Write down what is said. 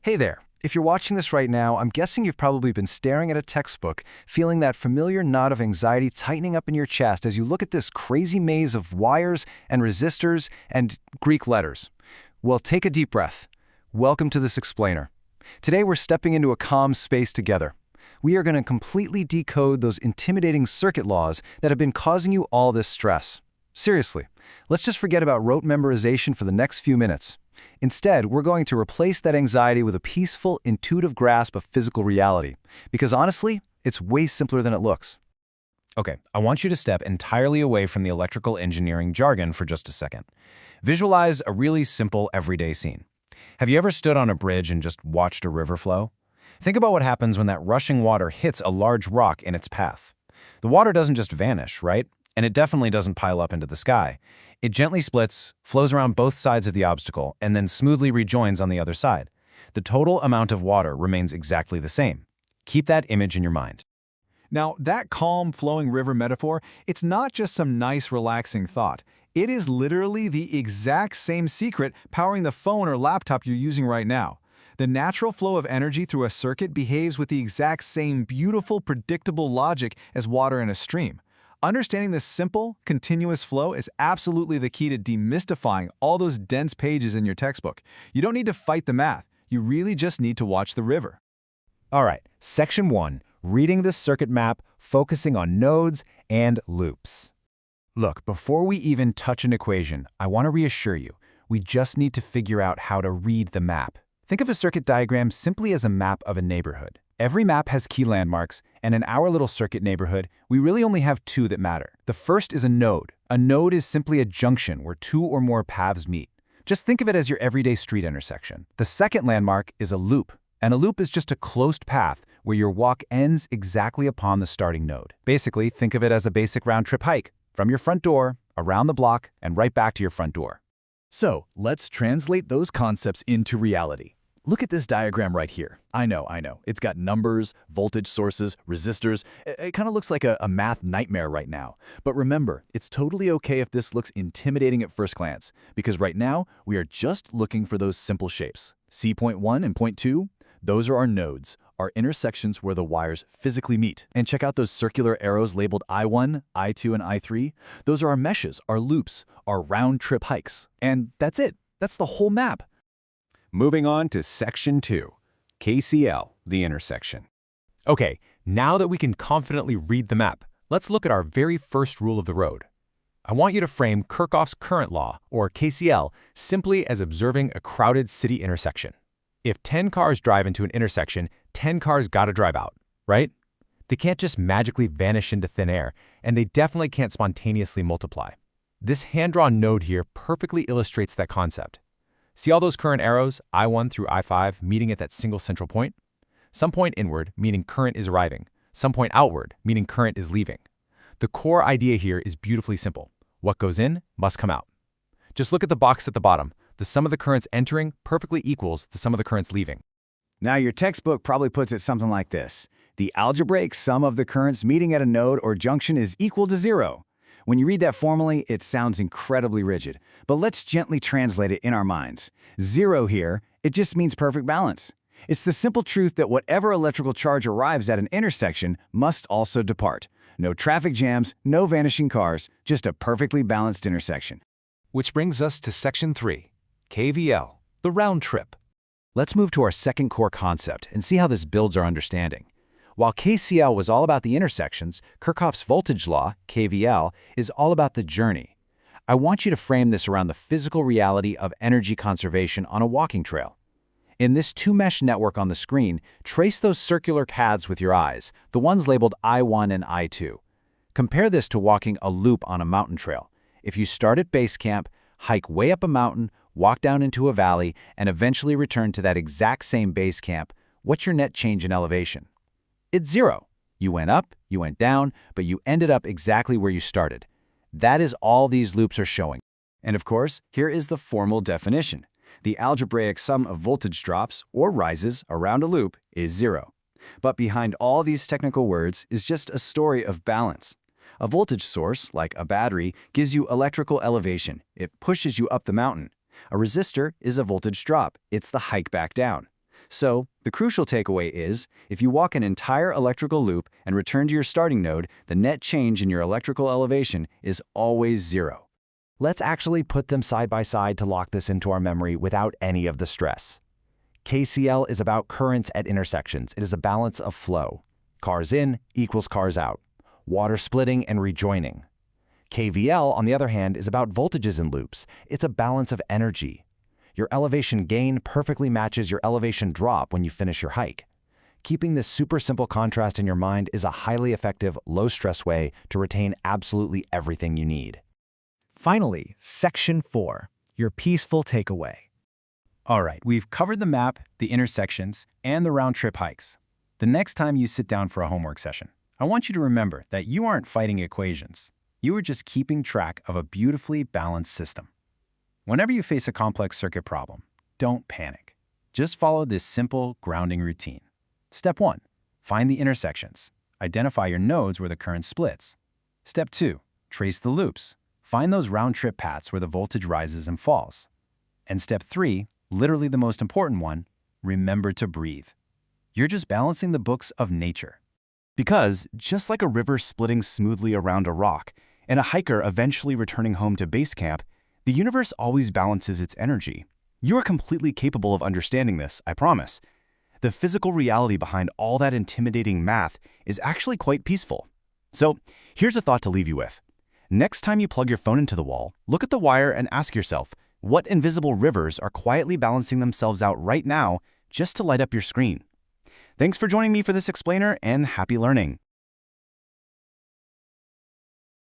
Hey there. If you're watching this right now, I'm guessing you've probably been staring at a textbook, feeling that familiar knot of anxiety tightening up in your chest as you look at this crazy maze of wires and resistors and Greek letters. Well, take a deep breath. Welcome to this explainer. Today we're stepping into a calm space together. We are going to completely decode those intimidating circuit laws that have been causing you all this stress. Seriously, let's just forget about rote memorization for the next few minutes. Instead, we're going to replace that anxiety with a peaceful, intuitive grasp of physical reality. Because honestly, it's way simpler than it looks. Okay, I want you to step entirely away from the electrical engineering jargon for just a second. Visualize a really simple, everyday scene. Have you ever stood on a bridge and just watched a river flow? Think about what happens when that rushing water hits a large rock in its path. The water doesn't just vanish, right? And it definitely doesn't pile up into the sky. It gently splits, flows around both sides of the obstacle, and then smoothly rejoins on the other side. The total amount of water remains exactly the same. Keep that image in your mind. Now, that calm, flowing river metaphor, it's not just some nice, relaxing thought. It is literally the exact same secret powering the phone or laptop you're using right now. The natural flow of energy through a circuit behaves with the exact same beautiful, predictable logic as water in a stream. Understanding this simple, continuous flow is absolutely the key to demystifying all those dense pages in your textbook. You don't need to fight the math. You really just need to watch the river. All right, Section 1, reading the circuit map, focusing on nodes and loops. Look, before we even touch an equation, I want to reassure you, we just need to figure out how to read the map. Think of a circuit diagram simply as a map of a neighborhood. Every map has key landmarks, and in our little circuit neighborhood, we really only have two that matter. The first is a node. A node is simply a junction where two or more paths meet. Just think of it as your everyday street intersection. The second landmark is a loop, and a loop is just a closed path where your walk ends exactly upon the starting node. Basically, think of it as a basic round-trip hike, from your front door, around the block, and right back to your front door. So, let's translate those concepts into reality. Look at this diagram right here. I know. It's got numbers, voltage sources, resistors. It kind of looks like a math nightmare right now. But remember, it's totally okay if this looks intimidating at first glance, because right now, we are just looking for those simple shapes. See point 1 and point 2? Those are our nodes, our intersections where the wires physically meet. And check out those circular arrows labeled I1, I2, and I3. Those are our meshes, our loops, our round-trip hikes. And that's it. That's the whole map. Moving on to Section 2, KCL, the intersection. Okay, now that we can confidently read the map, let's look at our very first rule of the road. I want you to frame Kirchhoffs Current Law, or KCL, simply as observing a crowded city intersection. If 10 cars drive into an intersection, 10 cars gotta drive out, right? They can't just magically vanish into thin air, and they definitely can't spontaneously multiply. This hand-drawn node here perfectly illustrates that concept. See all those current arrows, I1 through I5, meeting at that single central point? Some point inward, meaning current is arriving. Some point outward, meaning current is leaving. The core idea here is beautifully simple. What goes in must come out. Just look at the box at the bottom. The sum of the currents entering perfectly equals the sum of the currents leaving. Now, your textbook probably puts it something like this. The algebraic sum of the currents meeting at a node or junction is equal to 0. When you read that formally, it sounds incredibly rigid, but let's gently translate it in our minds. 0 here, it just means perfect balance. It's the simple truth that whatever electrical charge arrives at an intersection must also depart. No traffic jams, no vanishing cars, just a perfectly balanced intersection. Which brings us to Section 3, KVL, the round trip. Let's move to our second core concept and see how this builds our understanding. While KCL was all about the intersections, Kirchhoffs Voltage Law, KVL, is all about the journey. I want you to frame this around the physical reality of energy conservation on a walking trail. In this two-mesh network on the screen, trace those circular paths with your eyes, the ones labeled I1 and I2. Compare this to walking a loop on a mountain trail. If you start at base camp, hike way up a mountain, walk down into a valley, and eventually return to that exact same base camp, what's your net change in elevation? It's 0. You went up, you went down, but you ended up exactly where you started. That is all these loops are showing. And of course, here is the formal definition. The algebraic sum of voltage drops or rises around a loop is 0. But behind all these technical words is just a story of balance. A voltage source, like a battery, gives you electrical elevation. It pushes you up the mountain. A resistor is a voltage drop. It's the hike back down. So, the crucial takeaway is, if you walk an entire electrical loop and return to your starting node, the net change in your electrical elevation is always zero. Let's actually put them side by side to lock this into our memory without any of the stress. KCL is about currents at intersections. It is a balance of flow. Cars in equals cars out. Water splitting and rejoining. KVL, on the other hand, is about voltages in loops. It's a balance of energy. Your elevation gain perfectly matches your elevation drop when you finish your hike. Keeping this super simple contrast in your mind is a highly effective, low-stress way to retain absolutely everything you need. Finally, Section 4, your peaceful takeaway. All right, we've covered the map, the intersections, and the round-trip hikes. The next time you sit down for a homework session, I want you to remember that you aren't fighting equations. You are just keeping track of a beautifully balanced system. Whenever you face a complex circuit problem, don't panic. Just follow this simple grounding routine. Step 1. Find the intersections. Identify your nodes where the current splits. Step 2. Trace the loops. Find those round-trip paths where the voltage rises and falls. And step 3, literally the most important one, remember to breathe. You're just balancing the books of nature. Because, just like a river splitting smoothly around a rock, and a hiker eventually returning home to base camp, the universe always balances its energy. You are completely capable of understanding this, I promise. The physical reality behind all that intimidating math is actually quite peaceful. So, here's a thought to leave you with. Next time you plug your phone into the wall, look at the wire and ask yourself, what invisible rivers are quietly balancing themselves out right now just to light up your screen? Thanks for joining me for this explainer, and happy learning.